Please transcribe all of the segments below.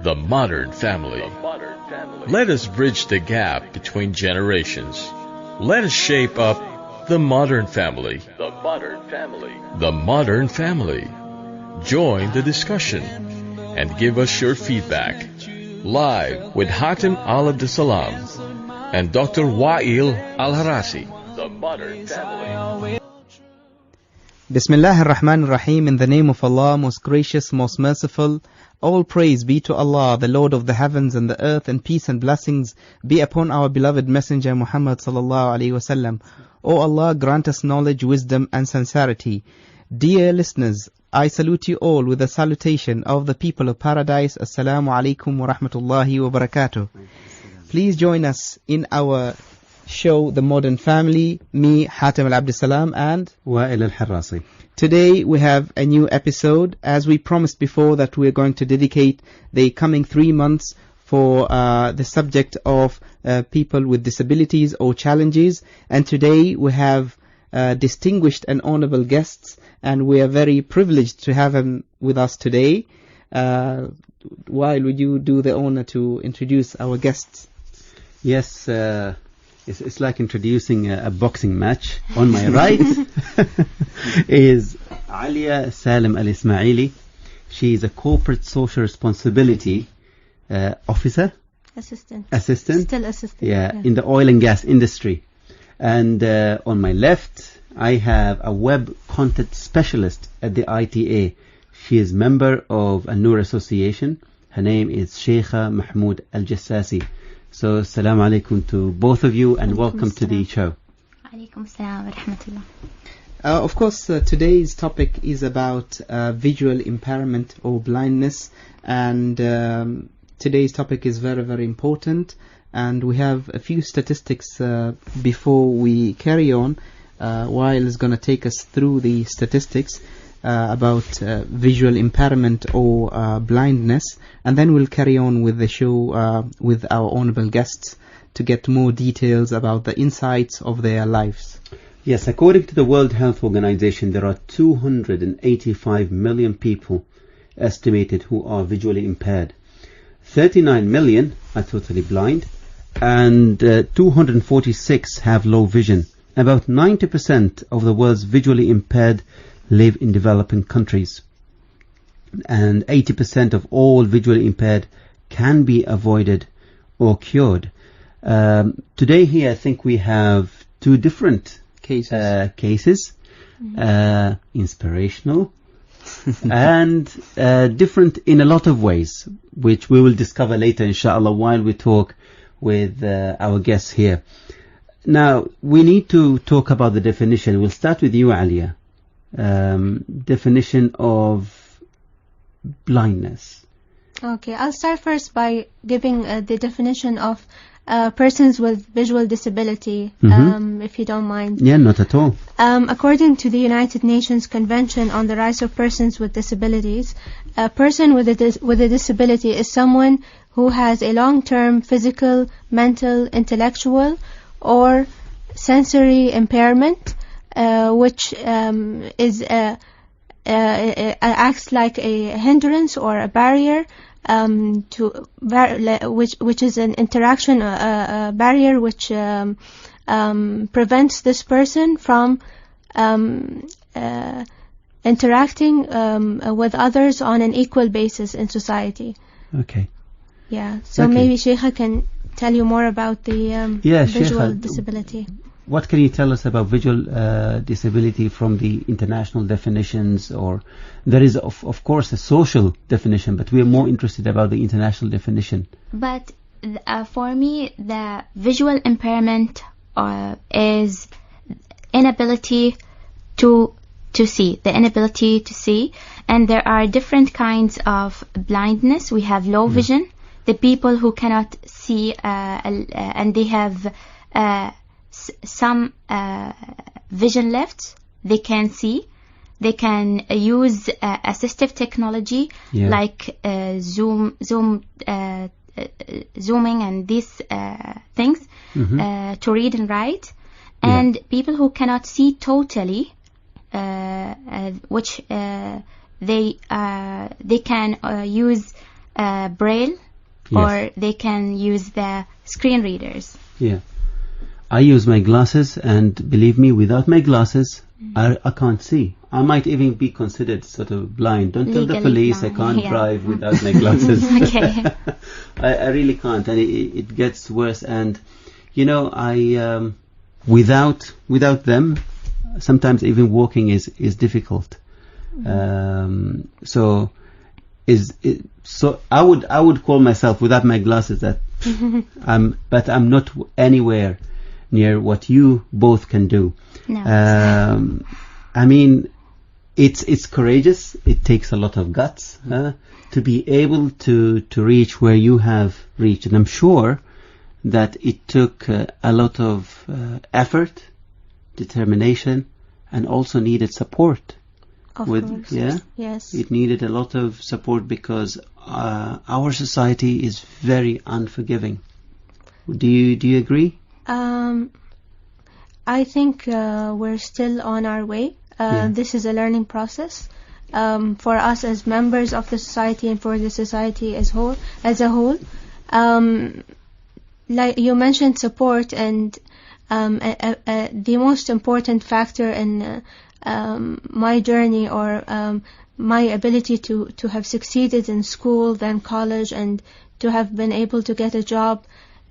The modern family. Let us bridge the gap between generations. Let us shape up the modern family. The modern family. Join the discussion and give us your feedback. Live with Hatem Al Abdessalam and Dr. Wa'il Al-Harasi. The modern family. Bismillah ar-Rahman ar-Rahim. In the name of Allah, most gracious, most merciful. All praise be to Allah, the Lord of the heavens and the earth, and peace and blessings be upon our beloved Messenger Muhammad sallallahu alaihi wasallam. O Allah, grant us knowledge, wisdom and sincerity. Dear listeners, I salute you all with the salutation of the people of paradise. Assalamu alaikum wa rahmatullahi wa barakatuh. Please join us in our show, The Modern Family. Me, Hatem Al Abdessalam, and Wa'il Al-Harasi. Today we have a new episode. As we promised before, that we are going to dedicate the coming 3 months for the subject of people with disabilities or challenges. And today we have distinguished and honorable guests, and we are very privileged to have them with us today. While would you do the honor to introduce our guests? Yes, it's like introducing a boxing match. On my right is Alia Salim Al-Ismaili. She is a corporate social responsibility officer. Assistant. Still assistant. Yeah, in the oil and gas industry. And on my left, I have a web content specialist at the ITA. She is member of An-Noor Association. Her name is Sheikha Mahmoud Al-Jassasi. So, assalamu alaikum to both of you, and welcome to the show. Alaikum assalam wa rahmatullah. Of course, today's topic is about visual impairment or blindness, and today's topic is very, very important. And we have a few statistics before we carry on. Wael is going to take us through the statistics about visual impairment or blindness, and then we'll carry on with the show with our honorable guests to get more details about the insights of their lives. Yes, according to the World Health Organization, there are 285 million people estimated who are visually impaired. 39 million are totally blind, and 246 have low vision. About 90% of the world's visually impaired live in developing countries, and 80% of all visually impaired can be avoided or cured. Today here I think we have two different cases, inspirational and different in a lot of ways, which we will discover later inshallah while we talk with our guests here. Now we need to talk about the definition. We'll start with you, Alia. Definition of blindness. Okay, I'll start first by giving the definition of persons with visual disability, if you don't mind. Yeah, not at all. According to the United Nations Convention on the Rights of Persons with Disabilities, a person with a disability is someone who has a long-term physical, mental, intellectual, or sensory impairment, which acts like a hindrance or a barrier, which is an interaction barrier which prevents this person from interacting with others on an equal basis in society. Okay. Yeah. So okay. Maybe Sheikha can tell you more about the visual disability. What can you tell us about visual disability from the international definitions? Or there is of course a social definition, but we are more interested about the international definition. But for me, the visual impairment is inability to see, the inability to see. And there are different kinds of blindness. We have low vision, the people who cannot see and they have some vision left, they can see, they can use assistive technology like zooming and these things to read and write. And people who cannot see totally, which they can use braille, or they can use the screen readers. Yeah. I use my glasses, and believe me, without my glasses, I can't see. I might even be considered sort of blind. Don't tell the police blind. I can't drive without my glasses. Okay. I really can't, and it gets worse. And you know, I without them, sometimes even walking is difficult. So I would call myself, without my glasses, that but I'm not anywhere near what you both can do. No. I mean, it's courageous. It takes a lot of guts to be able to reach where you have reached, and I'm sure that it took a lot of effort, determination, and also needed support. Of course. Yeah. Yes. It needed a lot of support because our society is very unforgiving. Do you agree? I think we're still on our way. This is a learning process for us as members of the society and for the society as a whole. Like you mentioned, support, and the most important factor in my journey, or my ability to have succeeded in school, then college, and to have been able to get a job,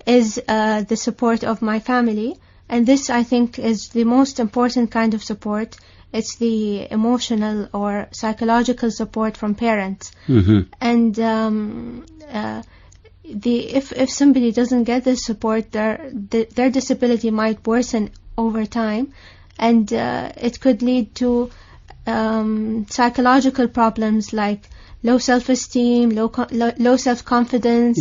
is the support of my family. And this, I think, is the most important kind of support. It's the emotional or psychological support from parents. And if somebody doesn't get this support, their disability might worsen over time, and it could lead to psychological problems like low self-esteem, low self-confidence,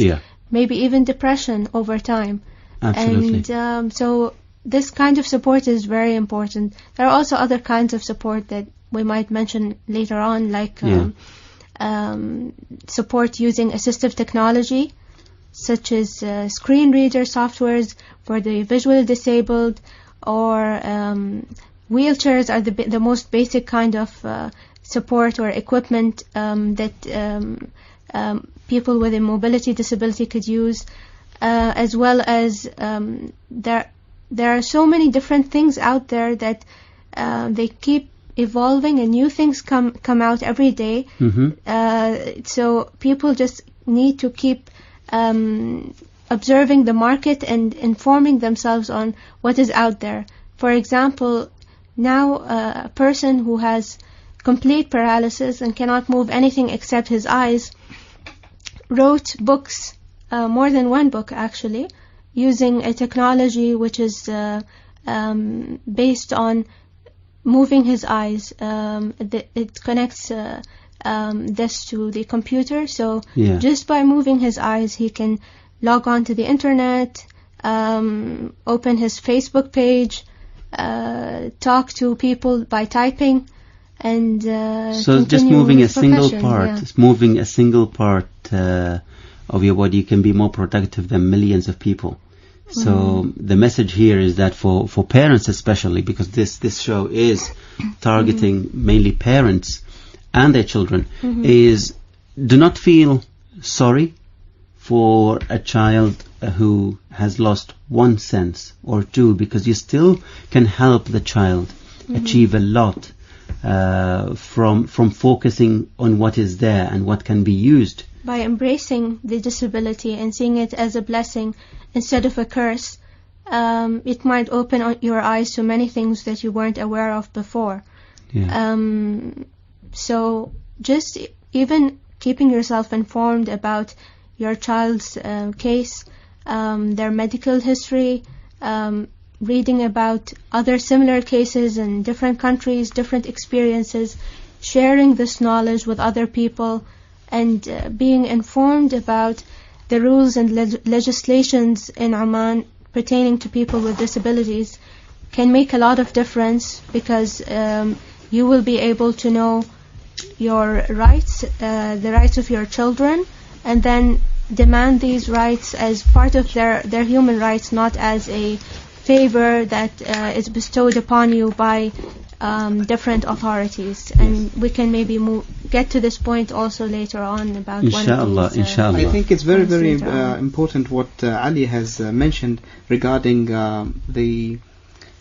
maybe even depression over time. Absolutely. And so this kind of support is very important. There are also other kinds of support that we might mention later on, like support using assistive technology, such as screen reader softwares for the visually disabled, or wheelchairs are the most basic kind of support or equipment that people with a mobility disability could use, as well as there are so many different things out there that they keep evolving, and new things come out every day. So people just need to keep observing the market and informing themselves on what is out there. For example, now a person who has complete paralysis and cannot move anything except his eyes wrote books, more than one book actually, using a technology which is based on moving his eyes. It connects this to the computer, so just by moving his eyes he can log on to the internet, open his Facebook page, talk to people by typing, and so just moving a single part, moving a single part of your body, you can be more productive than millions of people. So the message here is that for parents especially, because this show is targeting mainly parents and their children, is do not feel sorry for a child who has lost one sense or two, because you still can help the child achieve a lot from focusing on what is there and what can be used. By embracing the disability and seeing it as a blessing instead of a curse, it might open your eyes to many things that you weren't aware of before. So just even keeping yourself informed about your child's case, their medical history, reading about other similar cases in different countries, different experiences, sharing this knowledge with other people, and being informed about the rules and legislations in Oman pertaining to people with disabilities can make a lot of difference, because you will be able to know your rights, the rights of your children, and then demand these rights as part of their human rights, not as a favor that is bestowed upon you by different authorities. And we can maybe get to this point also later on about Inshallah, one of these, inshallah. I think it's very, very later on. important what Ali has mentioned regarding the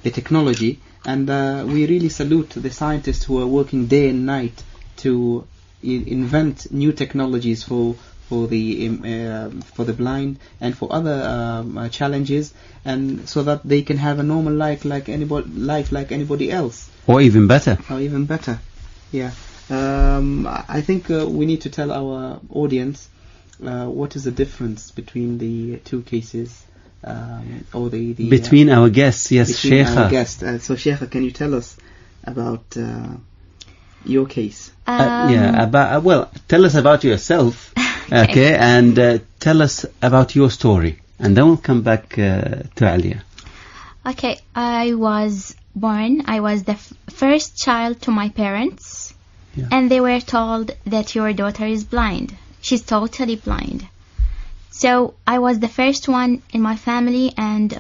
technology, and we really salute the scientists who are working day and night to invent new technologies for the blind and for other challenges, and so that they can have a normal life like anybody else, Or even better. or even better. Yeah. I think we need to tell our audience what is the difference between the two cases, or the Between our guests, yes, between our Sheikha. guests. So Sheikha, can you tell us about your case? Well, tell us about yourself, okay, and tell us about your story, and then we'll come back to Alia. Okay, I was the first child to my parents, Yeah. and they were told that your daughter is blind. She's totally blind. So I was the first one in my family, and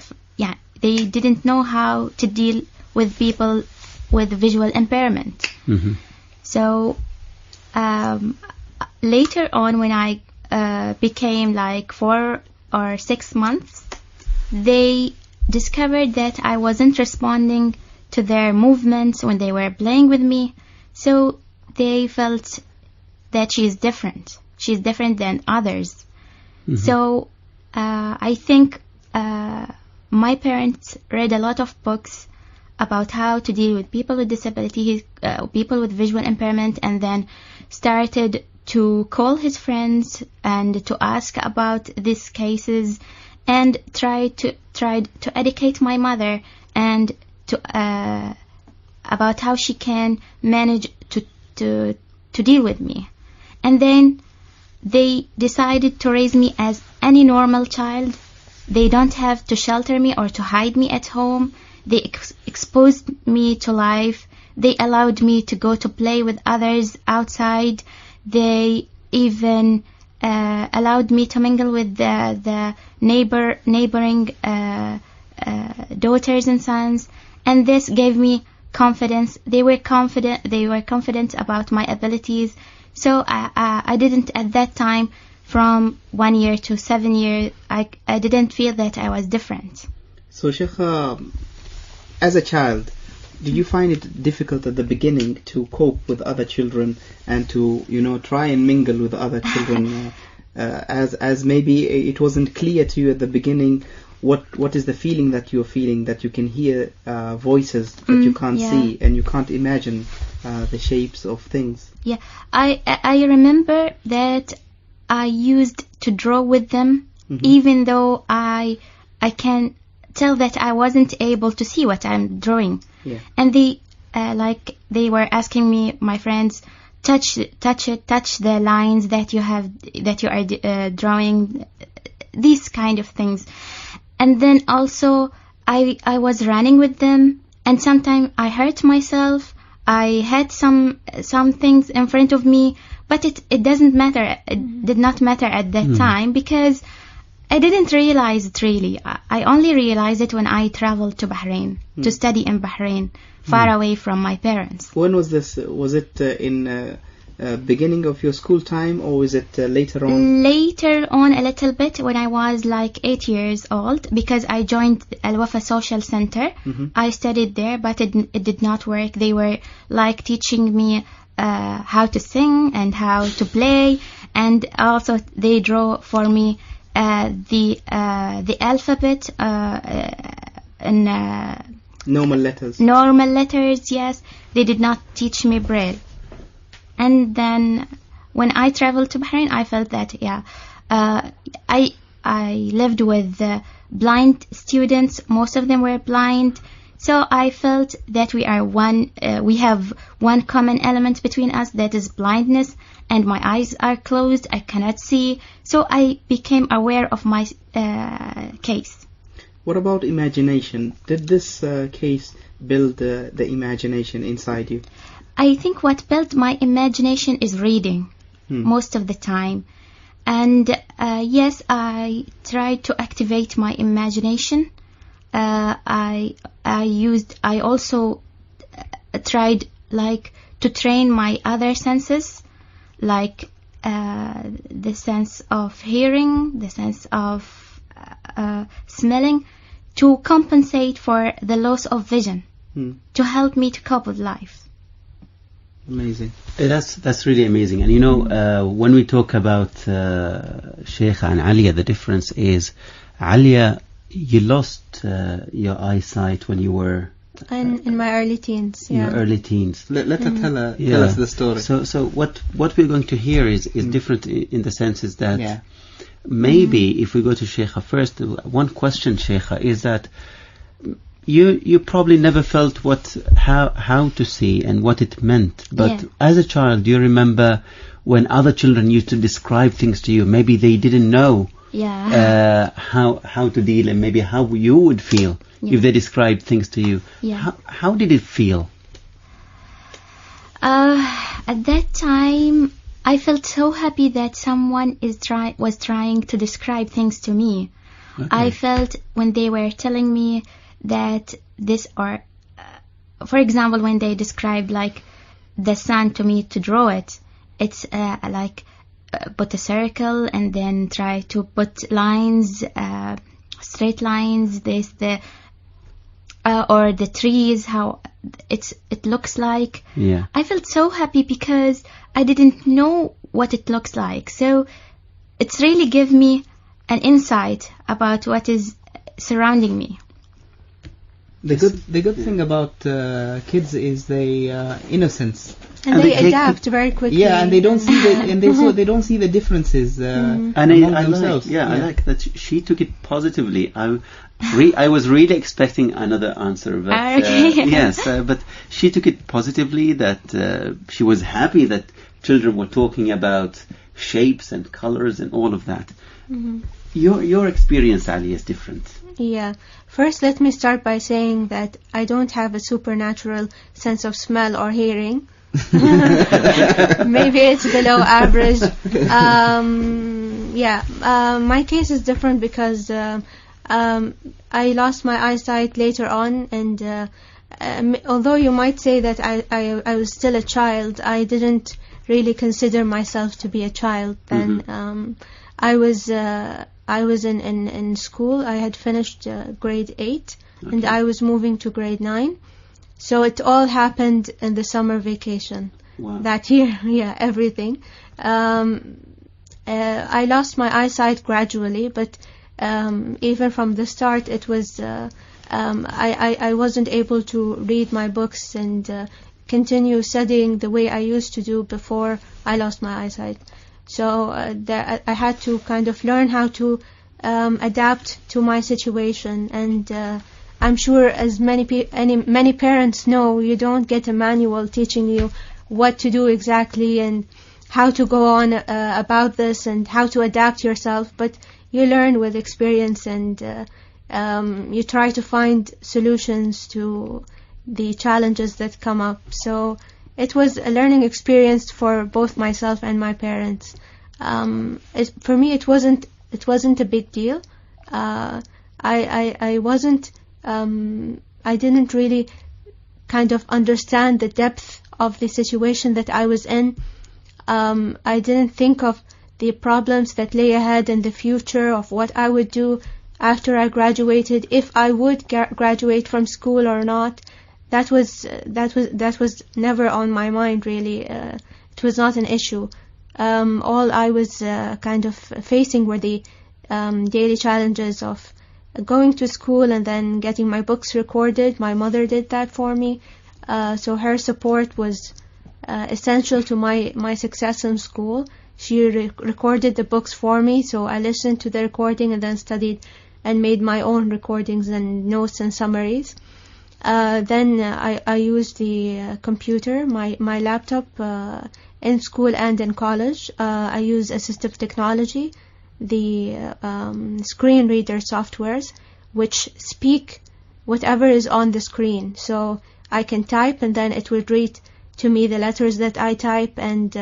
they didn't know how to deal with people with visual impairment. Mm-hmm. So later on, when I became like 4 or 6 months, they discovered that I wasn't responding to their movements when they were playing with me. So they felt that she's different. She's different than others. Mm-hmm. So I think my parents read a lot of books about how to deal with people with disabilities, people with visual impairment, and then started to call his friends and to ask about these cases, and tried to educate my mother and to about how she can manage to deal with me. And then they decided to raise me as any normal child. They don't have to shelter me or to hide me at home. They exposed me to life. They allowed me to go to play with others outside. They even allowed me to mingle with the neighboring daughters and sons. And this gave me confidence. They were confident about my abilities. So I didn't, at that time, from 1 year to 7 years, I didn't feel that I was different. So Sheikh, as a child, did you find it difficult at the beginning to cope with other children and to, try and mingle with other children, as maybe it wasn't clear to you at the beginning what is the feeling that you're feeling, that you can hear voices that you can't see and you can't imagine the shapes of things? Yeah, I remember that I used to draw with them, even though I can tell that I wasn't able to see what I'm drawing. Yeah. And they were asking me, my friends, touch the lines that you are drawing, these kind of things. And then also I was running with them, and sometimes I hurt myself. I had some things in front of me, but it doesn't matter. It did not matter at that time, because I didn't realize it really. I only realized it when I traveled to Bahrain to study in Bahrain, far away from my parents. When was this? Was it in beginning of your school time, or was it later on? Later on a little bit, when I was like 8 years old, because I joined Al Wafa Social Center. I studied there, but it did not work. They were like teaching me how to sing and how to play, and also they draw for me the alphabet in normal letters. Normal letters, yes. They did not teach me Braille. And then when I traveled to Bahrain, I felt that I lived with blind students. Most of them were blind. So I felt that we have one common element between us, that is blindness, and my eyes are closed, I cannot see. So I became aware of my case. What about imagination? Did this case build the imagination inside you? I think what built my imagination is reading, most of the time. And yes, I tried to activate my imagination. I also tried to train my other senses, like the sense of hearing, the sense of smelling, to compensate for the loss of vision, to help me to cope with life. Amazing. That's really amazing. And you know, when we talk about Sheikha and Alia, the difference is, Alia, you lost your eyesight when you were in my early teens. in your early teens. Let her tell us the story. So what we're going to hear is different in the senses that maybe if we go to Sheikha first, one question, Sheikha, is that you probably never felt how to see and what it meant, but as a child, do you remember when other children used to describe things to you? Maybe they didn't know how to deal, and maybe how you would feel if they described things to you. How did it feel? At that time, I felt so happy that someone was trying to describe things to me. Okay. I felt when they were telling me that this, or for example, when they described like the sun to me to draw it, it's like put a circle and then try to put lines, straight lines, or the trees, how it looks like. I felt so happy because I didn't know what it looks like. So it's really give me an insight about what is surrounding me. The good thing about kids is they innocence, and they adapt very quickly. And they don't see they don't see the differences among themselves. I like that she took it positively. I was really expecting another answer, but but she took it positively. That she was happy that children were talking about shapes and colors and all of that. Your experience, Ali, is different. First, let me start by saying that I don't have a supernatural sense of smell or hearing. Maybe it's below average. My case is different because I lost my eyesight later on, and although you might say that I was still a child, I didn't really consider myself to be a child then. I was in school. I had finished grade 8, and I was moving to grade 9. So it all happened in the summer vacation that year. Everything. I lost my eyesight gradually, but even from the start, it was I wasn't able to read my books and continue studying the way I used to do before I lost my eyesight. So I had to kind of learn how to adapt to my situation, and I'm sure as many parents know, you don't get a manual teaching you what to do exactly and how to go on about this and how to adapt yourself, but you learn with experience, and you try to find solutions to the challenges that come up. So it was a learning experience for both myself and my parents. For me, it wasn't a big deal. I didn't really kind of understand the depth of the situation that I was in. I didn't think of the problems that lay ahead in the future, of what I would do after I graduated, if I would graduate from school or not. That was never on my mind, really. It was not an issue. All I was kind of facing were the daily challenges of going to school and then getting my books recorded. My mother did that for me, so her support was essential to my success in school. She recorded the books for me, so I listened to the recording and then studied and made my own recordings and notes and summaries. Then I used the computer, my laptop, in school and in college. I use assistive technology, the screen reader softwares, which speak whatever is on the screen. So I can type and then it would read to me the letters that I type, and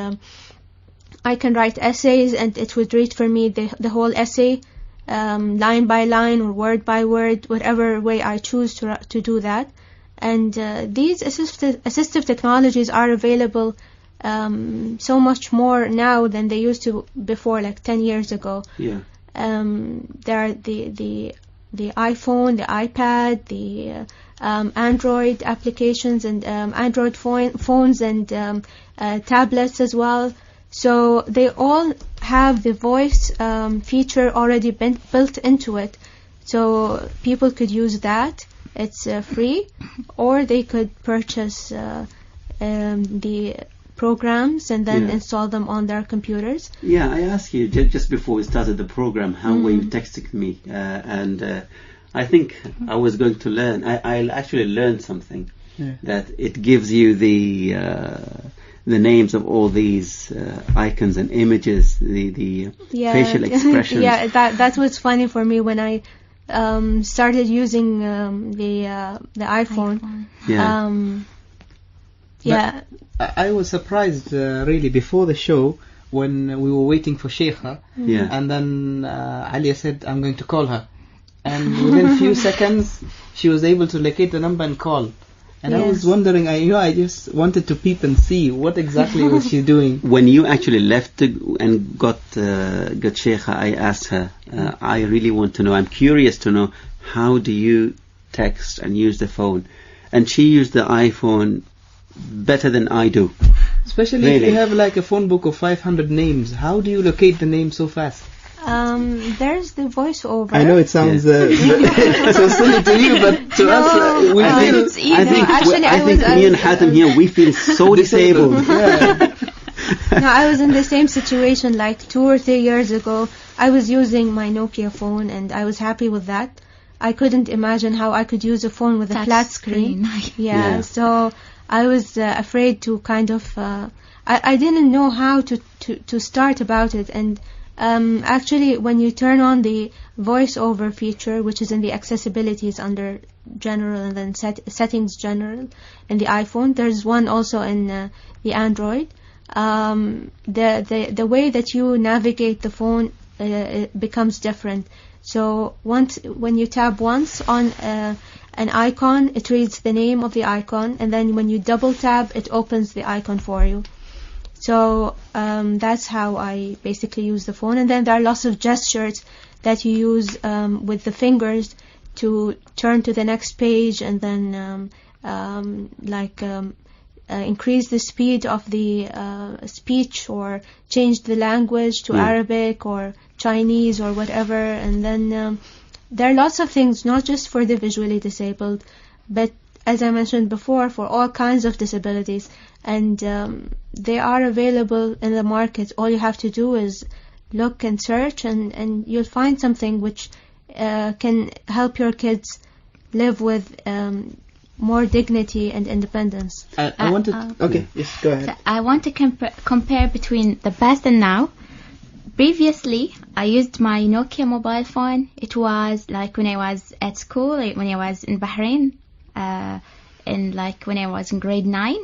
I can write essays and it would read for me the whole essay, line by line or word by word, whatever way I choose to do that. And these assistive technologies are available so much more now than they used to before, like 10 years ago. Yeah. There are the iPhone, the iPad, the Android applications, and Android phones and tablets as well. So they all have the voice feature already built into it. So people could use that. It's free, or they could purchase the programs and then install them on their computers. Yeah, I asked you just before we started the program, how were you texting me? And I think I was going to learn. I actually learned something, that it gives you the names of all these icons and images, the facial expressions. Yeah, that was funny for me when I started using the iPhone. Yeah. I was surprised really before the show when we were waiting for Sheikha, and then Alia said, I'm going to call her, and within a few seconds she was able to locate the number and call. And I was wondering, I just wanted to peep and see what exactly was she doing. When you actually left and got Sheikha, I asked her, I really want to know, I'm curious to know, how do you text and use the phone? And she used the iPhone better than I do. Especially if you have like a phone book of 500 names. How do you locate the name so fast? There's the voiceover. I know it sounds so silly to you, but to us, we feel it's easy. I think me and Hatem here, we feel so disabled. No, I was in the same situation like 2 or 3 years ago. I was using my Nokia phone and I was happy with that. I couldn't imagine how I could use a phone with a flat screen. So I was afraid to kind of I didn't know how to start about it. And actually when you turn on the voiceover feature, which is in the accessibilities under general and then settings general in the iPhone, there's one also in the Android. The way that you navigate the phone it becomes different. So when you tap once on an icon, it reads the name of the icon, and then when you double tap, it opens the icon for you. So that's how I basically use the phone. And then there are lots of gestures that you use with the fingers to turn to the next page, and then increase the speed of the speech, or change the language to Arabic or Chinese or whatever. And then there are lots of things, not just for the visually disabled, but as I mentioned before, for all kinds of disabilities. And they are available in the market. All you have to do is look and search, and you'll find something which can help your kids live with more dignity and independence. I wanted... okay, yes, go ahead. So I want to compare between the past and now. Previously, I used my Nokia mobile phone. It was like when I was at school, like when I was in Bahrain, when I was in grade 9.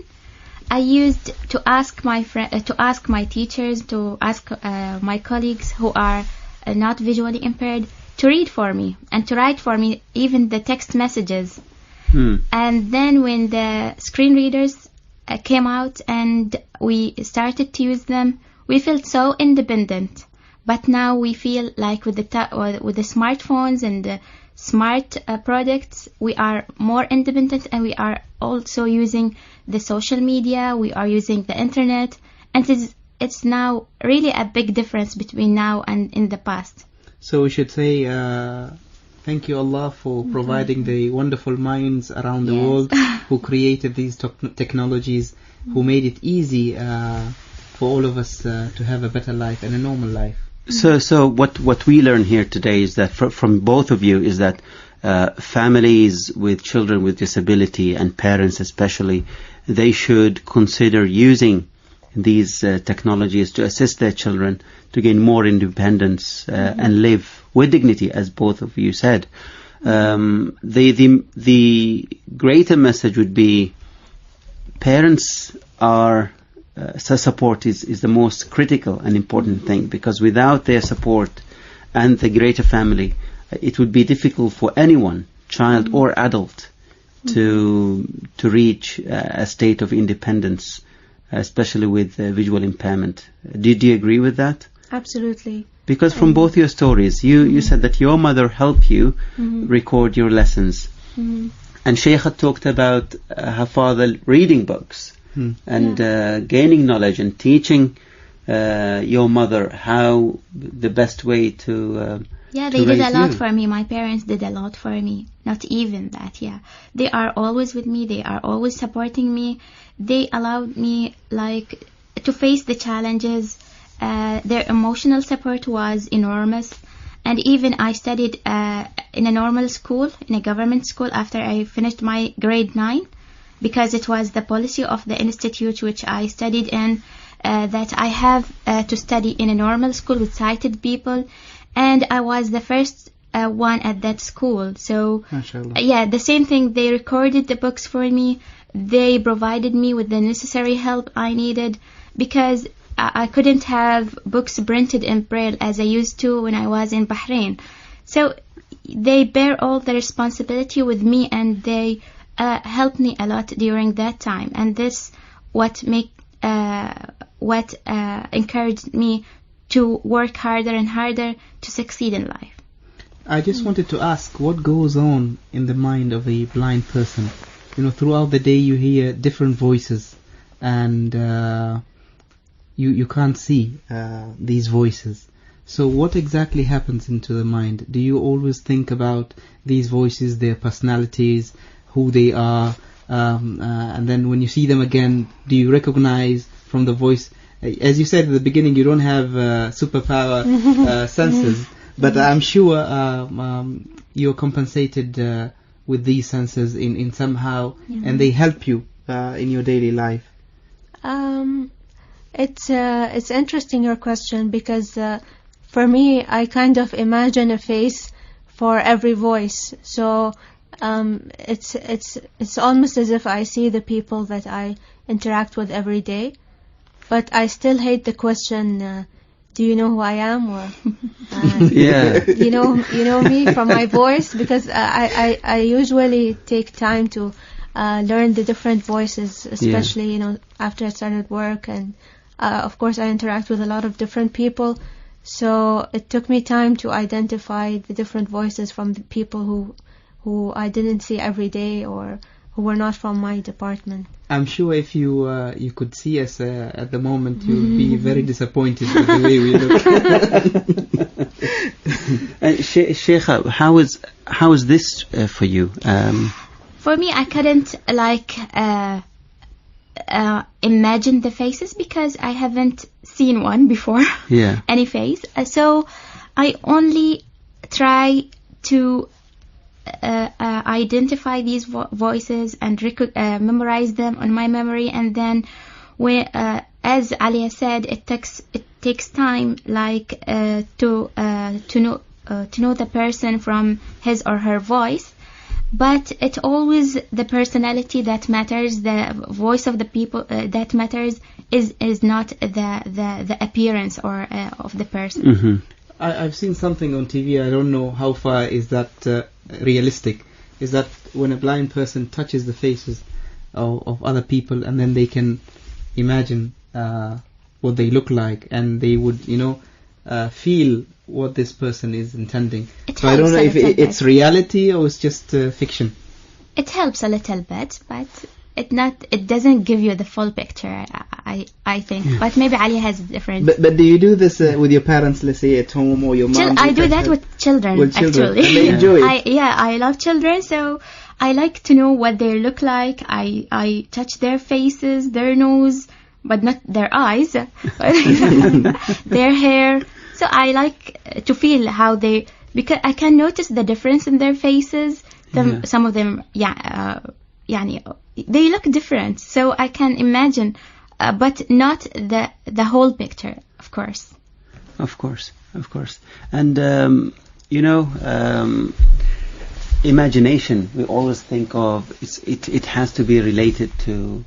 I used to ask my ask my teachers, to ask my colleagues who are not visually impaired to read for me and to write for me even the text messages. And then when the screen readers came out and we started to use them, we felt so independent. But now we feel like with the smartphones and the smart products, we are more independent, and we are also using the social media, we are using the internet, and it's now really a big difference between now and in the past. So we should say thank you Allah for providing the wonderful minds around the world who created these technologies, who made it easy for all of us to have a better life and a normal life. So what we learn here today is that from both of you is that families with children with disability, and parents especially, they should consider using these technologies to assist their children to gain more independence and live with dignity, as both of you said. The greater message would be parents are support is the most critical and important thing, because without their support and the greater family, it would be difficult for anyone, child or adult, to reach a state of independence especially with visual impairment. Do you agree with that? Absolutely. Because from both your stories, you said that your mother helped you record your lessons. And Sheikha talked about her father reading books and gaining knowledge and teaching your mother how the best way to yeah, they did a lot for me. My parents did a lot for me. Not even that, yeah. They are always with me. They are always supporting me. They allowed me, like, to face the challenges. Their emotional support was enormous. And even I studied in a normal school, in a government school, after I finished my grade 9, because it was the policy of the institute which I studied in, that I have to study in a normal school with sighted people. And I was the first one at that school. So, yeah, the same thing. They recorded the books for me. They provided me with the necessary help I needed, because I couldn't have books printed in Braille as I used to when I was in Bahrain. So they bear all the responsibility with me, and they helped me a lot during that time. And this what encouraged me to work harder and harder to succeed in life. I just wanted to ask, what goes on in the mind of a blind person? You know, throughout the day you hear different voices, and you can't see these voices. So what exactly happens into the mind? Do you always think about these voices, their personalities, who they are, and then when you see them again, do you recognize from the voice? As you said at the beginning, you don't have superpower senses, but I'm sure you're compensated with these senses in somehow, and they help you in your daily life. It's interesting, your question, because for me, I kind of imagine a face for every voice. So it's almost as if I see the people that I interact with every day. But I still hate the question, do you know who I am? Or you know me from my voice, because I usually take time to learn the different voices, especially after I started work, and of course I interact with a lot of different people. So it took me time to identify the different voices from the people who I didn't see every day, or who were not from my department. I'm sure if you could see us at the moment, you would be very disappointed with the way we look. Sheikha, how is this for you? For me, I couldn't imagine the faces, because I haven't seen one before. Any face. So I only try to identify these voices and memorize them on my memory, and then as Alia said, it takes time, like to know the person from his or her voice. But it's always the personality that matters, the voice of the people that matters, is not the appearance or of the person. I've seen something on TV, I don't know how far is that realistic, is that when a blind person touches the faces of other people, and then they can imagine what they look like, and they would feel what this person is intending. So I don't know if it's reality or it's just fiction. It helps a little bit, but it doesn't give you the full picture, I think. But maybe Ali has a different. But do you do this with your parents, let's say at home, or your mom? I do that with children. Actually. And they enjoy it. I love children, so I like to know what they look like. I touch their faces, their nose, but not their eyes, their hair. So I like to feel how they, because I can notice the difference in their faces. Some of them, they look different, so I can imagine, but not the whole picture, of course. Of course. And imagination, we always think of it has to be related to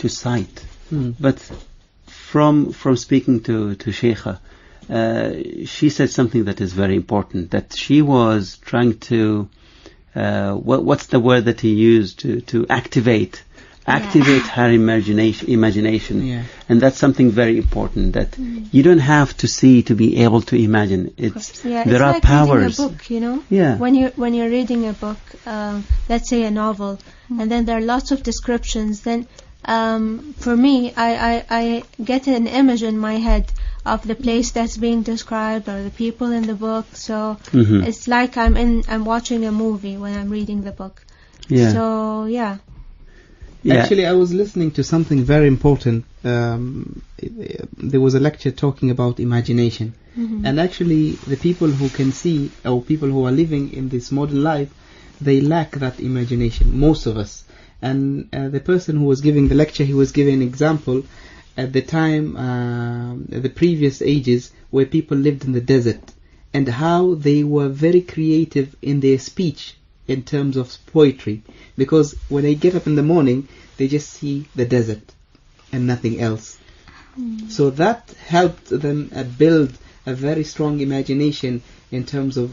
sight. But from speaking to Sheikha, she said something that is very important, that she was trying to what's the word that he used, to activate activate her imagination. Yeah. And that's something very important, that you don't have to see to be able to imagine. There it's are like powers. reading a book, you know. Yeah. When you're reading a book, let's say a novel, and then there are lots of descriptions. Then, for me, I get an image in my head of the place that's being described or the people in the book. So it's like I'm watching a movie when I'm reading the book. Yeah. So yeah. Actually, I was listening to something very important. There was a lecture talking about imagination. And actually, the people who can see, or people who are living in this modern life, they lack that imagination, most of us. And the person who was giving the lecture, he was giving an example at the time, the previous ages, where people lived in the desert, and how they were very creative in their speech in terms of poetry. Because when they get up in the morning, they just see the desert and nothing else. So that helped them build a very strong imagination in terms of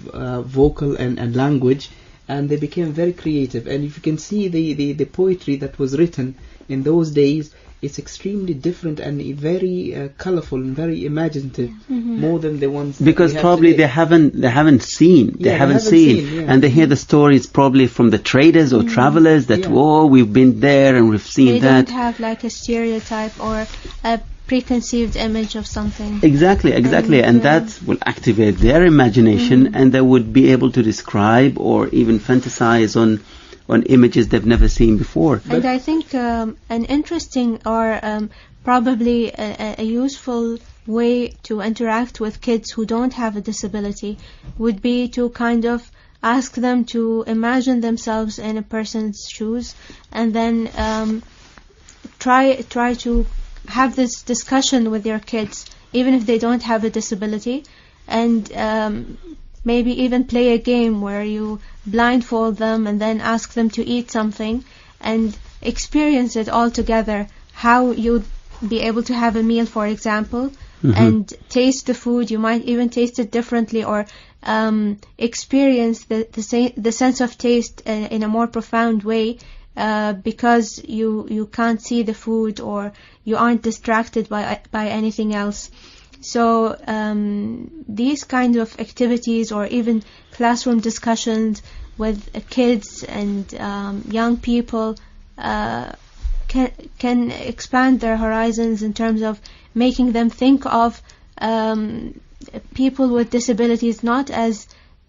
vocal and language, and they became very creative. And if you can see the poetry that was written in those days, it's extremely different and very colorful and very imaginative, more than the ones because probably today. they haven't seen, and they hear the stories probably from the traders or travelers that we've been there and we've seen they that. They don't have like a stereotype or a preconceived image of something. Exactly, and that will activate their imagination, and they would be able to describe or even fantasize on images they've never seen before. And I think an interesting or probably a useful way to interact with kids who don't have a disability would be to kind of ask them to imagine themselves in a person's shoes, and then try to have this discussion with your kids, even if they don't have a disability, and maybe even play a game where you blindfold them and then ask them to eat something and experience it all together, how you'd be able to have a meal, for example, and taste the food. You might even taste it differently, or experience the sense of taste in a more profound way, because you can't see the food or you aren't distracted by anything else. So these kinds of activities, or even classroom discussions with kids and young people, can expand their horizons in terms of making them think of people with disabilities not as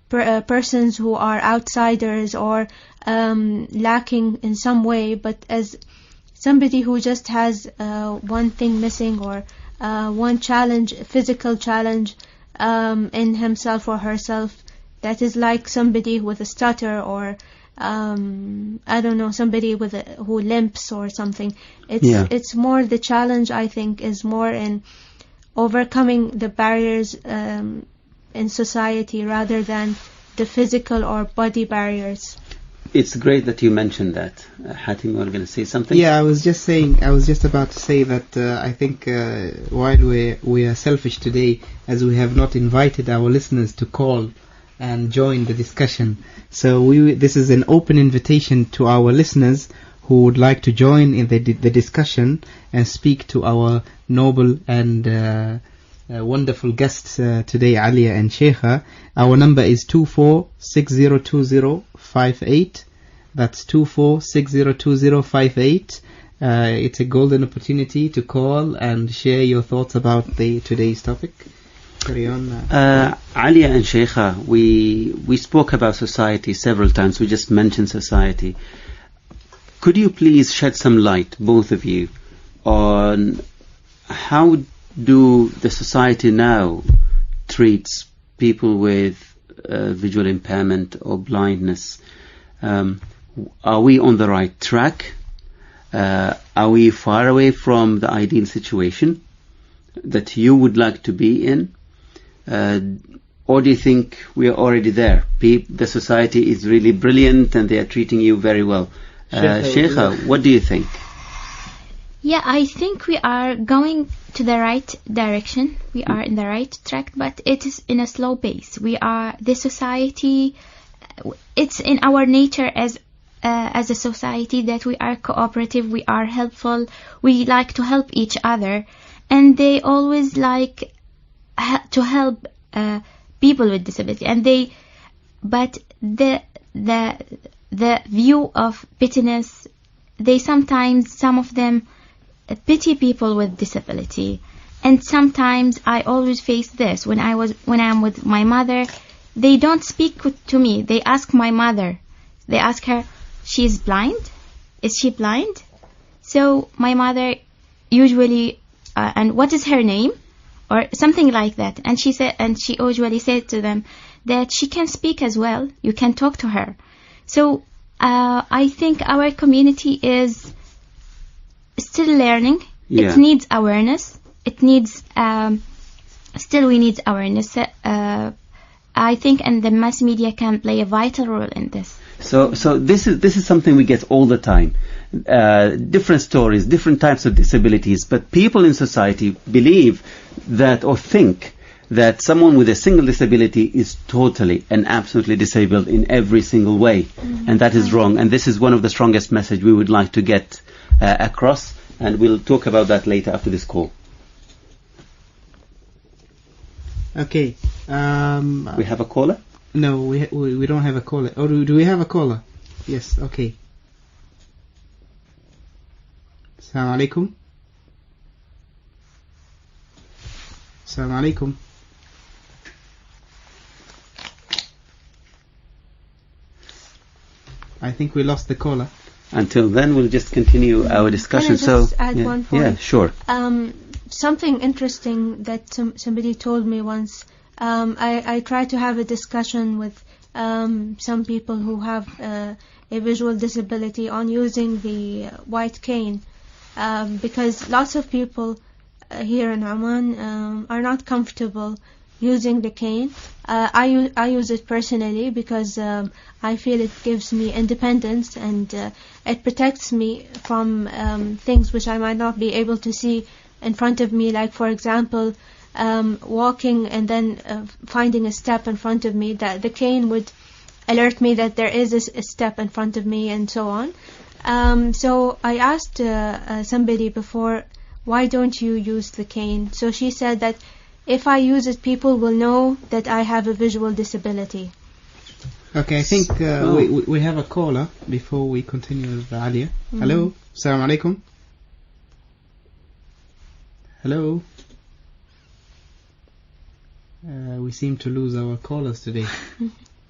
persons who are outsiders or lacking in some way, but as somebody who just has one thing missing, or one challenge, physical challenge, in himself or herself, that is like somebody with a stutter, or I don't know, somebody who limps or something. It's more, the challenge, I think, is more in overcoming the barriers in society rather than the physical or body barriers. It's great that you mentioned that. Hatim, you were going to say something? Yeah, I was just about to say that I think while we are selfish today, as we have not invited our listeners to call and join the discussion. So this is an open invitation to our listeners who would like to join in the discussion and speak to our noble and wonderful guests today, Alia and Sheikha. Our number is 24602058. That's 24602058. It's a golden opportunity to call and share your thoughts about today's topic. Carry on. Alia and Sheikha, we spoke about society several times. We just mentioned society. Could you please shed some light, both of you, on how do the society now treats people with visual impairment or blindness? Are we on the right track? Are we far away from the ideal situation that you would like to be in? Or do you think we are already there? The society is really brilliant and they are treating you very well. Sheikha, what do you think? Yeah, I think we are going to the right direction. We are in the right track, but it is in a slow pace. The society, it's in our nature as as a society that we are cooperative, we are helpful, we like to help each other, and they always like to help people with disability, and but the view of pittiness, some of them pity people with disability. And sometimes I always face this when I'm with my mother. They don't speak to me. They ask my mother. They ask her, she's blind? Is she blind? So my mother usually, and what is her name? Or something like that. And she usually said to them that she can speak as well. You can talk to her. So I think our community is still learning. Yeah. It needs awareness. It needs, still we need awareness. I think, and the mass media can play a vital role in this. So this is something we get all the time. Different stories, different types of disabilities, but people in society believe that or think that someone with a single disability is totally and absolutely disabled in every single way. And that is wrong. And this is one of the strongest message we would like to get across, and we'll talk about that later after this call. Okay. We have a caller? No, we don't have a caller. Or do we have a caller? Yes, okay. Assalamu alaikum. Assalamu alaikum. I think we lost the caller. Until then, we'll just continue our discussion. Can I just add one point? Yeah, sure. Something interesting that somebody told me once. I tried to have a discussion with some people who have a visual disability on using the white cane, because lots of people here in Oman are not comfortable using the cane. I use it personally because I feel it gives me independence, and it protects me from things which I might not be able to see in front of me, like for example walking and then finding a step in front of me, that the cane would alert me that there is a step in front of me, and so on. So I asked somebody before, why don't you use the cane? So she said that if I use it, people will know that I have a visual disability. Okay, I think we have a caller before we continue with Alia. Hello, Assalamu alaikum. Hello. We seem to lose our callers today.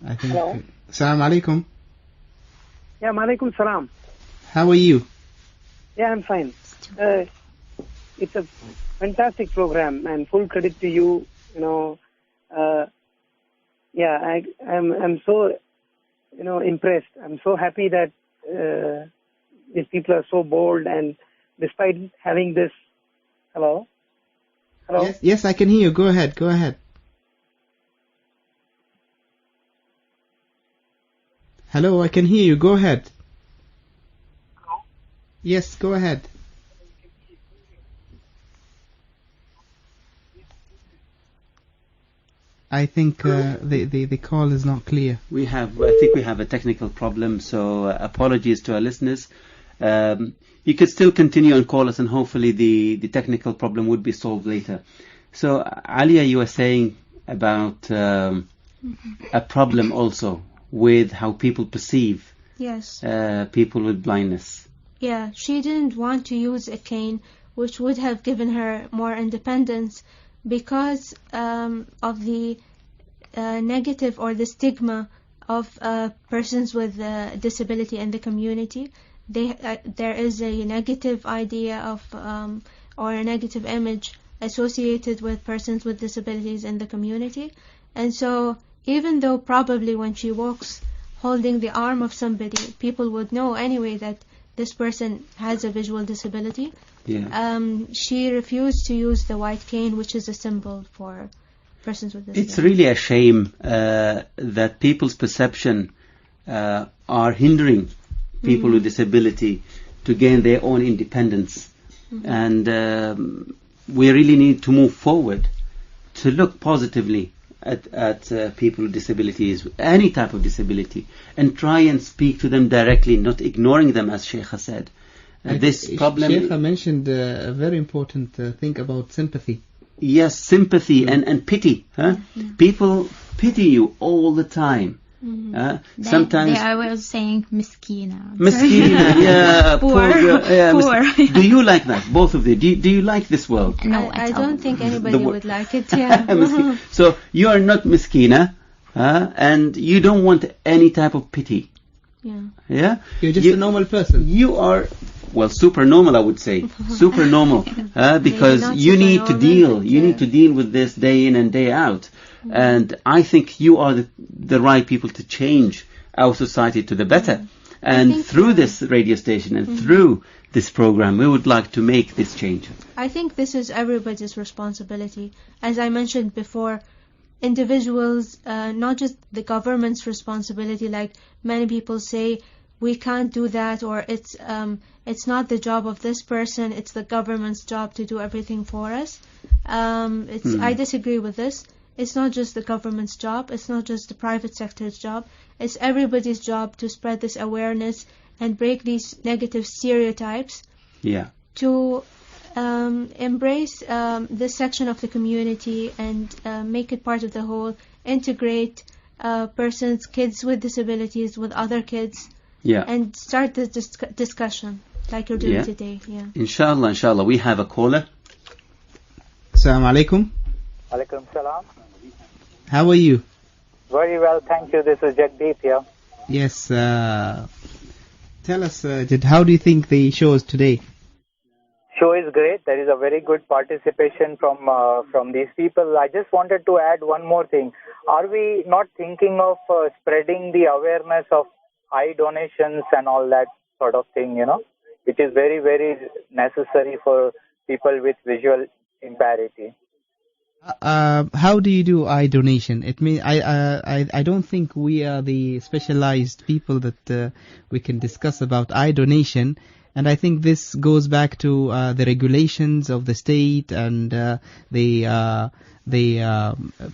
I think. Hello. Assalamu alaikum. Yeah, Malaikum Salam. How are you? Yeah, I'm fine. It's a fantastic program, and full credit to you. Yeah, I'm so impressed. I'm so happy that these people are so bold, and despite having this. Hello. Yes, I can hear you. Go ahead. Hello, I can hear you. Go ahead. Hello? Yes, go ahead. I think the call is not clear. I think we have a technical problem, so apologies to our listeners. You could still continue and call us, and hopefully the technical problem would be solved later. So, Alia, you were saying about a problem also with how people perceive people with blindness. Yeah, she didn't want to use a cane, which would have given her more independence, because of the negative or the stigma of persons with disability in the community. There is a negative idea of or a negative image associated with persons with disabilities in the community. And so even though probably when she walks holding the arm of somebody, people would know anyway that this person has a visual disability, she refused to use the white cane, which is a symbol for persons with disabilities. It's really a shame that people's perception are hindering people with disability to gain their own independence. And we really need to move forward to look positively at people with disabilities, any type of disability, and try and speak to them directly, not ignoring them, as Sheikha said. This problem... Sheikha mentioned a very important thing about sympathy. Yes, sympathy and pity. Huh? People pity you all the time. Sometimes they are always saying miskina. Miskina, yeah, poor girl, yeah, poor. Do you like that, both of you? Do you like this world? No, I don't think anybody would like it. Yeah. So you are not miskina, and you don't want any type of pity. Yeah. Yeah. You're just a normal person. You are, well, super normal, I would say, super normal, because you need to deal. You need to deal with this day in and day out. And I think you are the right people to change our society to the better. And through this radio station and through this program, we would like to make this change. I think this is everybody's responsibility. As I mentioned before, individuals, not just the government's responsibility, like many people say, we can't do that, or it's not the job of this person, it's the government's job to do everything for us. I disagree with this. It's not just the government's job, it's not just the private sector's job, it's everybody's job to spread this awareness and break these negative stereotypes. Yeah. To embrace this section of the community and make it part of the whole, integrate persons, kids with disabilities with other kids, and start the discussion like you're doing today. Yeah. Inshallah, we have a caller. Assalamu alaikum. Alaikum salam. How are you? Very well, thank you. This is Jagdeep here. Yes. Tell us, Jad, how do you think the show is today? Show is great. There is a very good participation from these people. I just wanted to add one more thing. Are we not thinking of spreading the awareness of eye donations and all that sort of thing, which is very, very necessary for people with visual impairity? How do you do eye donation? It mean I don't think we are the specialized people that we can discuss about eye donation, and I think this goes back to the regulations of the state and the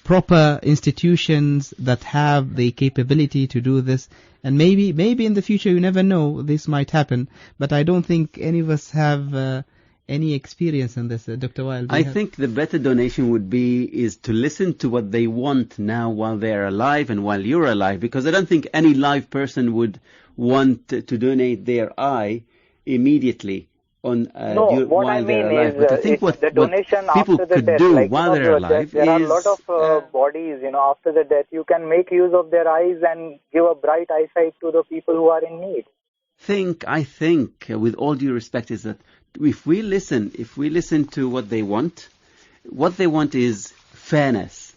proper institutions that have the capability to do this. And maybe in the future, you never know, this might happen. But I don't think any of us have any experience in this, Dr. Weil. I think the better donation would be is to listen to what they want now while they're alive and while you're alive, because I don't think any live person would want to donate their eye immediately on while they're alive. But I think what people could do while they're alive there are a lot of bodies, after the death, you can make use of their eyes and give a bright eyesight to the people who are in need. I think, with all due respect, is that if we listen to what they want is fairness.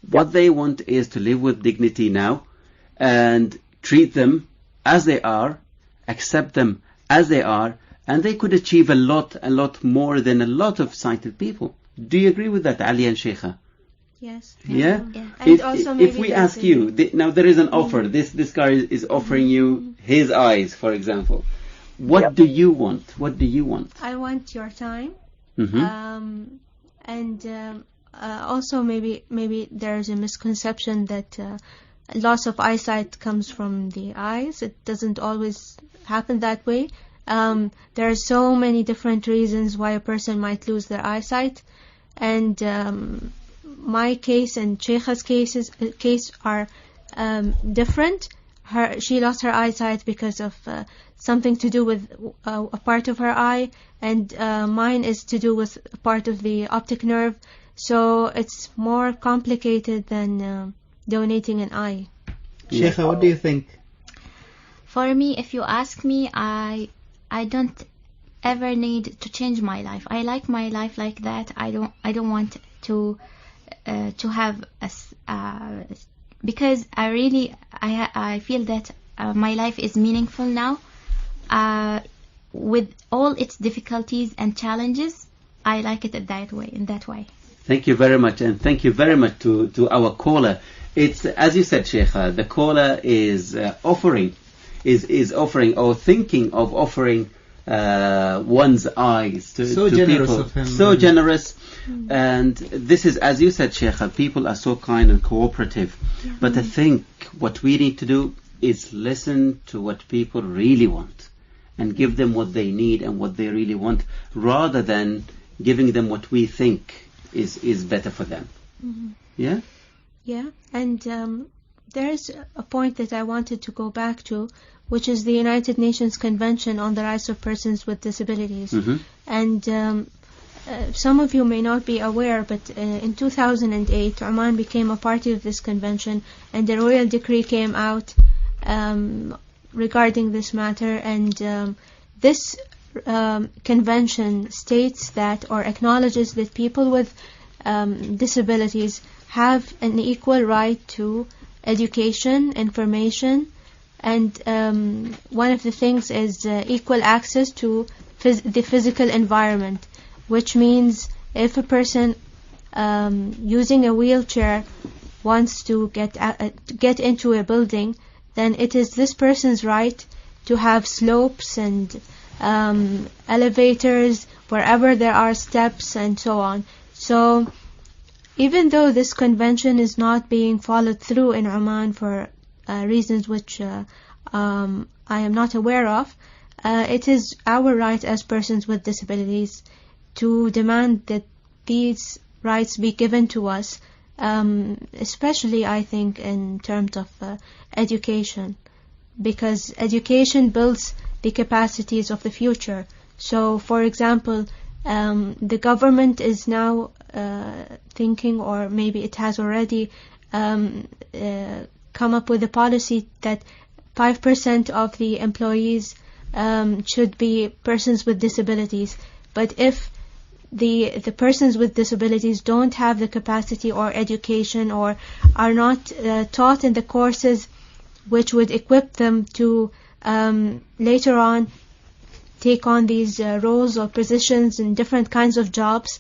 What they want is to live with dignity now and treat them as they are, accept them as they are, and they could achieve a lot more than a lot of sighted people. Do you agree with that, Ali and Sheikha? Yes. Yeah? And also maybe if we ask you, now there is an offer, this guy is offering you his eyes, for example. What do you want? What do you want? I want your time. And also maybe there's a misconception that loss of eyesight comes from the eyes. It doesn't always happen that way. There are so many different reasons why a person might lose their eyesight. And my case and Sheikha's case are different. She lost her eyesight because of something to do with a part of her eye, and mine is to do with a part of the optic nerve. So it's more complicated than donating an eye. Sheikha, what do you think? For me, if you ask me, I don't ever need to change my life. I like my life like that. I don't want to have because I feel that my life is meaningful now. With all its difficulties and challenges, I like it in that way. Thank you very much, and thank you very much to our caller. It's, as you said, Sheikha, the caller is offering or thinking of offering one's eyes to generous people. of him. So generous. And this is, as you said, Sheikha, people are so kind and cooperative. But I think what we need to do is listen to what people really want and give them what they need and what they really want, rather than giving them what we think is better for them. Yeah? Yeah, and there's a point that I wanted to go back to, which is the United Nations Convention on the Rights of Persons with Disabilities. And some of you may not be aware, but in 2008, Oman became a party of this convention, and the royal decree came out regarding this matter. And this convention states that, or acknowledges that, people with disabilities have an equal right to education, information, and one of the things is equal access to the physical environment, which means if a person using a wheelchair wants to get into a building, then it is this person's right to have slopes and elevators wherever there are steps and so on. So even though this convention is not being followed through in Oman for reasons which I am not aware of, it is our right as persons with disabilities to demand that these rights be given to us, especially I think in terms of education, because education builds the capacities of the future. So for example, the government is now thinking, or maybe it has already come up with a policy that 5% of the employees should be persons with disabilities. But if the persons with disabilities don't have the capacity or education, or are not taught in the courses which would equip them to later on take on these roles or positions in different kinds of jobs,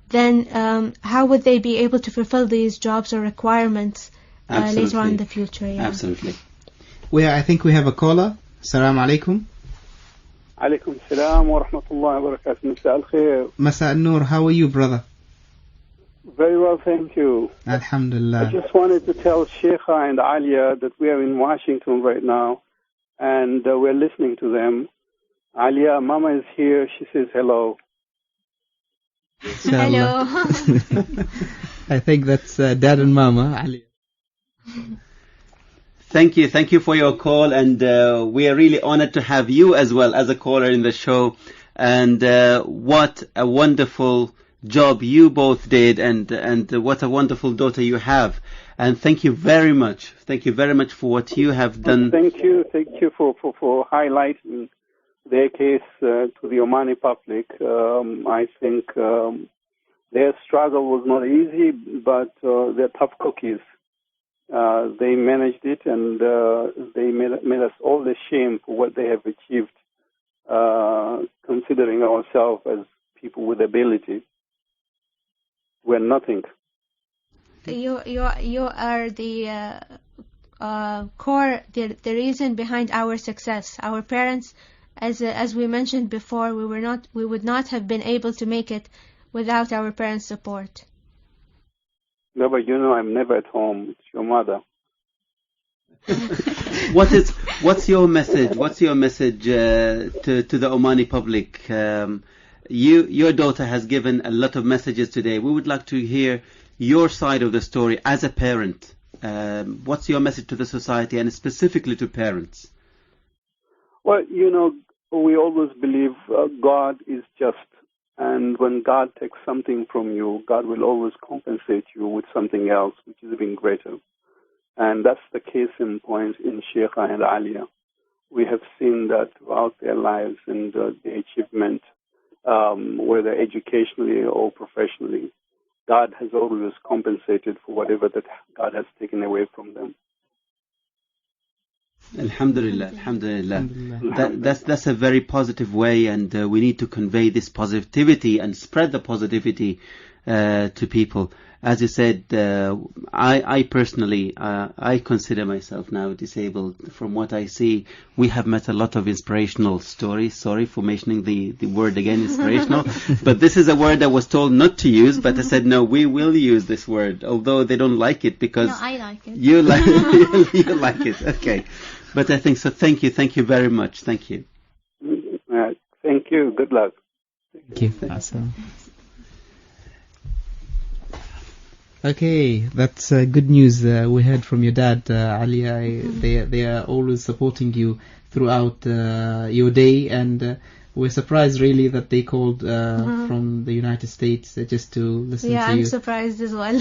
then how would they be able to fulfill these jobs or requirements later on in the future? Yeah. Absolutely. I think we have a caller. Assalamu alaikum. Alaikum salam wa rahmatullahi wa barakatuh. Masa al-khair. Masa al-nur, how are you, brother? Very well, thank you. Alhamdulillah. I just wanted to tell Sheikha and Alia that we are in Washington right now, and we're listening to them. Alia, Mama is here. She says hello. Hello. I think that's Dad and Mama, Alia. Thank you for your call, and we are really honored to have you as well as a caller in the show. And what a wonderful job you both did, and what a wonderful daughter you have. And thank you very much for what you have done. Thank you for highlighting their case to the Omani public. I think their struggle was not easy, but they're tough cookies. They managed it, and they made us all ashamed for what they have achieved, considering ourselves as people with ability. We're nothing. You are the core, the reason behind our success. Our parents, as we mentioned before, we would not have been able to make it without our parents' support. No, but I'm never at home. It's your mother. What's your message? What's your message to the Omani public? Your daughter has given a lot of messages today. We would like to hear your side of the story as a parent. What's your message to the society, and specifically to parents? Well, we always believe God is just. And when God takes something from you, God will always compensate you with something else, which is even greater. And that's the case in point in Sheikha and Alia. We have seen that throughout their lives and the achievement, whether educationally or professionally. God has always compensated for whatever that God has taken away from them. Alhamdulillah. That's a very positive way, and we need to convey this positivity and spread the positivity to people. As you said, I personally, I consider myself now disabled. From what I see, we have met a lot of inspirational stories. Sorry for mentioning the word again, inspirational. But this is a word I was told not to use, but I said, no, we will use this word, although they don't like it because... No, I like it. You like it, okay. But I think so. Thank you very much. Thank you. Thank you. Good luck. Thank you. Awesome. Okay, that's good news. We heard from your dad, Ali. They are always supporting you throughout your day, and we're surprised really that they called from the United States just to listen to you. Yeah, I'm surprised as well.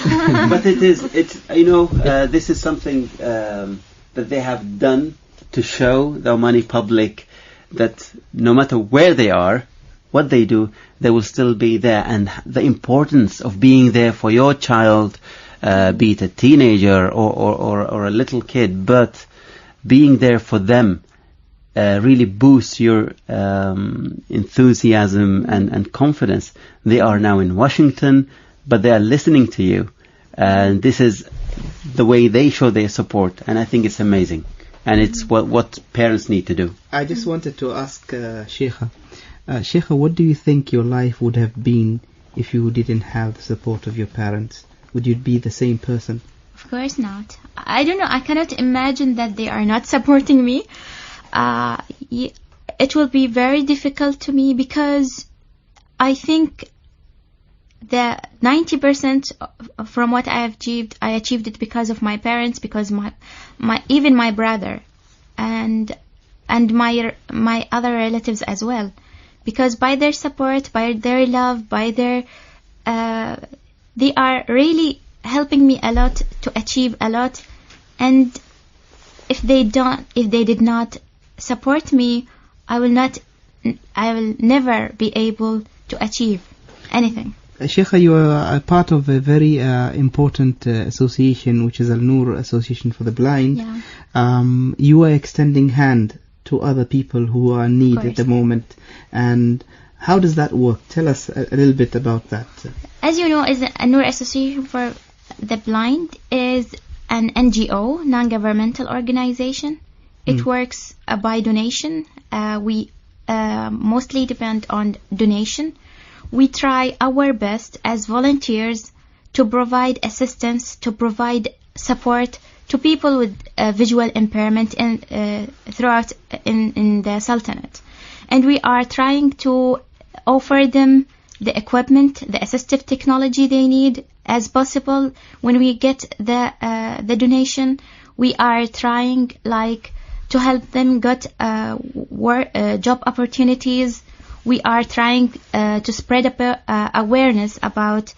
But this is something that they have done to show the Omani public that no matter where they are, what they do, they will still be there, and the importance of being there for your child, be it a teenager or a little kid, but being there for them really boosts your enthusiasm and confidence. They are now in Washington, but they are listening to you, and this is the way they show their support, and I think it's amazing, and it's what parents need to do. I just wanted to ask Sheikha. Sheikha, what do you think your life would have been if you didn't have the support of your parents? Would you be the same person? Of course not. I don't know. I cannot imagine that they are not supporting me. It will be very difficult to me because I think that 90% from what I achieved it because of my parents, because even my brother and my other relatives as well. Because by their support, by their love, by their, they are really helping me a lot to achieve a lot. And if they did not support me, I will never be able to achieve anything. Sheikha, you are a part of a very important association, which is Al-Noor Association for the Blind. Yeah. You are extending hand to other people who are in need at the moment. And how does that work? Tell us a little bit about that. As you know, Al-Noor Association for the Blind is an NGO, non-governmental organization. It works by donation. We mostly depend on donation. We try our best as volunteers to provide assistance, to provide support to people with visual impairment throughout in the Sultanate. And we are trying to offer them the equipment, the assistive technology they need as possible. When we get the donation, we are trying to help them get job opportunities. We are trying to spread awareness about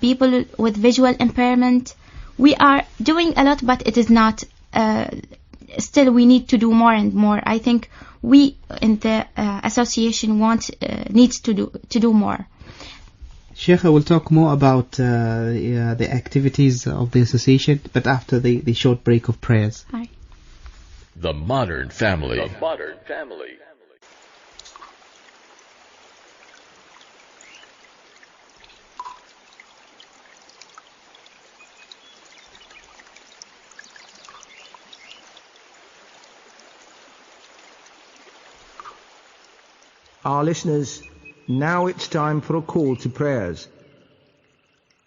people with visual impairment. We are doing a lot, but it is not, still we need to do more and more. I think we in the association needs to do more. Sheikha, we'll talk more about the activities of the association, but after the short break of prayers. Hi. The Modern Family. The Modern Family. Our listeners, now it's time for a call to prayers.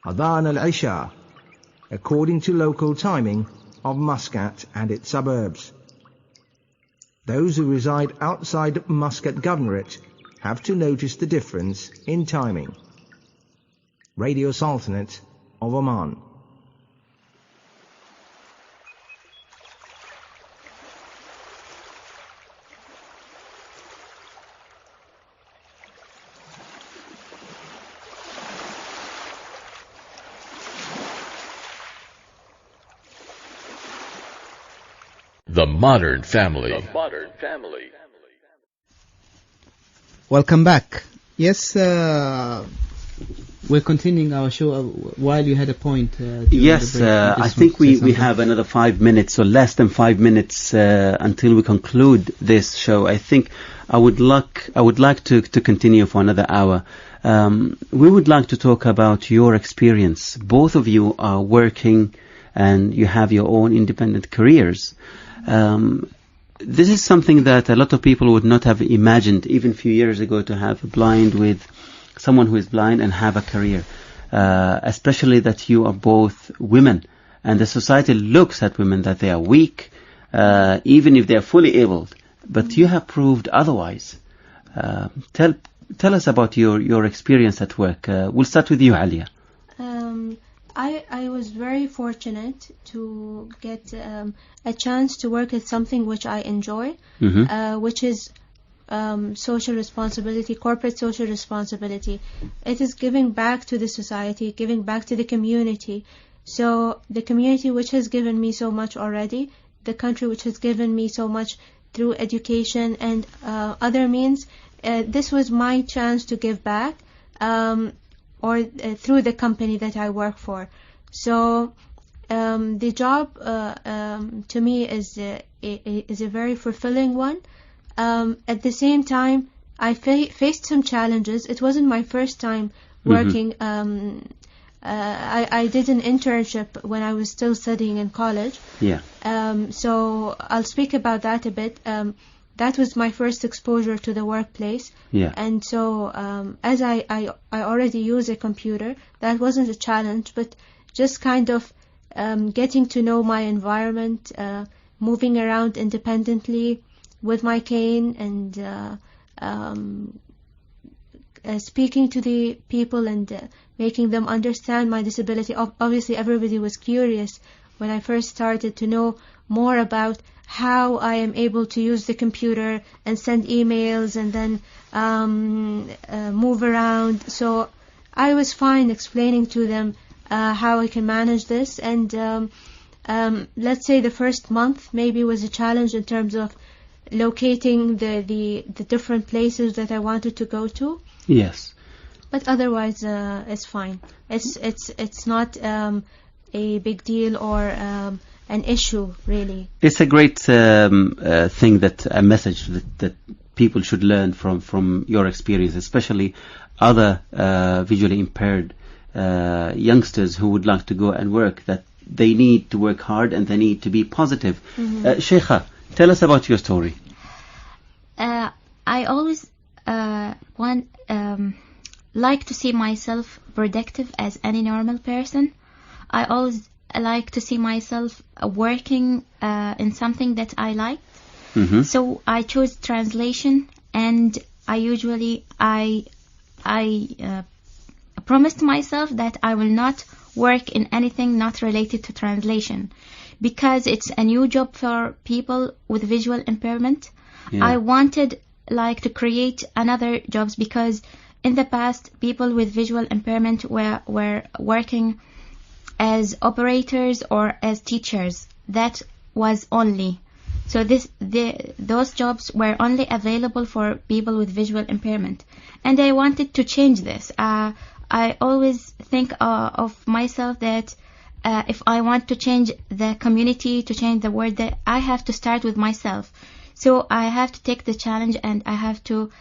Adhan al-Isha, according to local timing of Muscat and its suburbs. Those who reside outside Muscat Governorate have to notice the difference in timing. Radio Sultanate of Oman. The Modern Family. The Modern Family. Welcome back. Yes, we're continuing our show while you had a point. Yes, I think we have another 5 minutes or less than 5 minutes until we conclude this show. I think I would like to continue for another hour. We would like to talk about your experience. Both of you are working and you have your own independent careers. This is something that a lot of people would not have imagined even a few years ago, to have someone who is blind and have a career. Especially that you are both women, and the society looks at women that they are weak, even if they are fully able. But you have proved otherwise. Tell us about your experience at work. We'll start with you, Alia. I was very fortunate to get a chance to work at something which I enjoy, which is social responsibility, corporate social responsibility. It is giving back to the society, giving back to the community. So the community which has given me so much already, the country which has given me so much through education and other means, this was my chance to give back, or through the company that I work for. So the job to me is a very fulfilling one. At the same time, I faced some challenges. It wasn't my first time working. I did an internship when I was still studying in college. Yeah. So I'll speak about that a bit. That was my first exposure to the workplace. Yeah. And so as I already use a computer, that wasn't a challenge, but just kind of getting to know my environment, moving around independently with my cane, and speaking to the people and making them understand my disability. Obviously, everybody was curious when I first started to know more about how I am able to use the computer and send emails and then move around. So I was fine explaining to them how I can manage this. And let's say the first month maybe was a challenge in terms of locating the different places that I wanted to go to. Yes. But otherwise, it's fine. It's not a big deal or an issue, really. It's a great thing, a message that people should learn from your experience, especially other visually impaired youngsters who would like to go and work, that they need to work hard and they need to be positive. Sheikha, tell us about your story. I always like to see myself productive as any normal person. I always like to see myself working in something that I like. So I chose translation, and I promised myself that I will not work in anything not related to translation, because it's a new job for people with visual impairment. Yeah. I wanted to create another jobs, because in the past people with visual impairment were working as operators or as teachers. That was only. So those jobs were only available for people with visual impairment. And I wanted to change this. I always think of myself that if I want to change the community, to change the world, that I have to start with myself. So I have to take the challenge, and I have to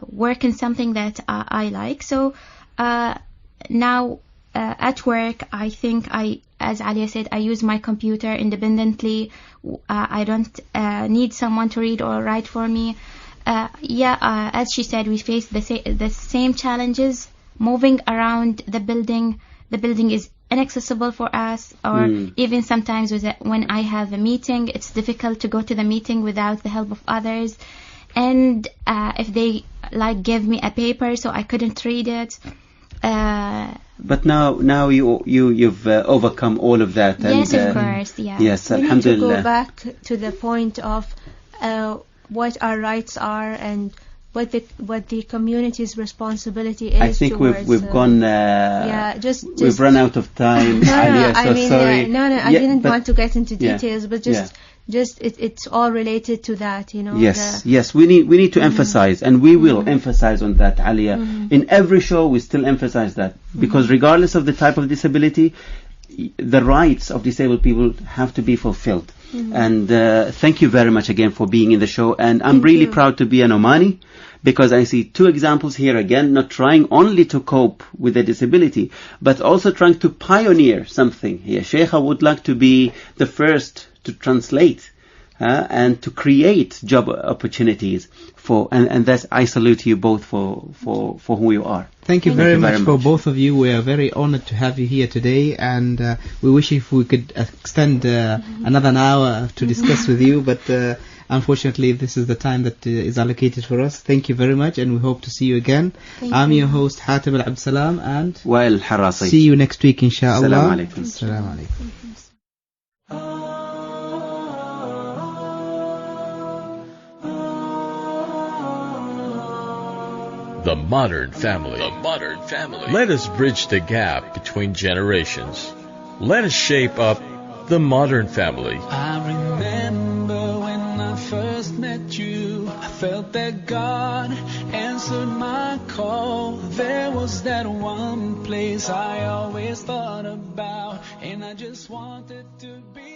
work in something that I like. So now at work, I think as Alia said, I use my computer independently. I don't need someone to read or write for me. As she said, we face the same challenges. Moving around the building is inaccessible for us, or even sometimes when I have a meeting, it's difficult to go to the meeting without the help of others. And if they give me a paper, so I couldn't read it. But now you've overcome all of that. Yes, of course. Yeah. Yes, we alhamdulillah. need to go back to the point of what our rights are and what the community's responsibility is. I think we've gone. We've run out of time. No, Alia, I mean, sorry. I didn't want to get into details, but just just it's all related to that, you know. Yes, we need to emphasize, and we will emphasize on that, Alia. In every show we still emphasize that, because regardless of the type of disability, the rights of disabled people have to be fulfilled. And thank you very much again for being in the show, and I'm really proud to be an Omani, because I see two examples here again, not trying only to cope with a disability, but also trying to pioneer something here. Sheikha would like to be the first to translate and to create job opportunities for, and that's, I salute you both for who you are. Thank you very much for both of you. We are very honored to have you here today, and we wish if we could extend another hour to discuss with you, but unfortunately this is the time that is allocated for us. Thank you very much, and we hope to see you again. I'm your host Hatim Al Absalam, and Wael Harasi. See you next week, inshallah. Assalamu alaikum. Assalamu alaikum. The Modern Family. The Modern Family. Let us bridge the gap between generations. Let us shape up the modern family. I remember when I first met you, I felt that God answered my call. There was that one place I always thought about, and I just wanted to be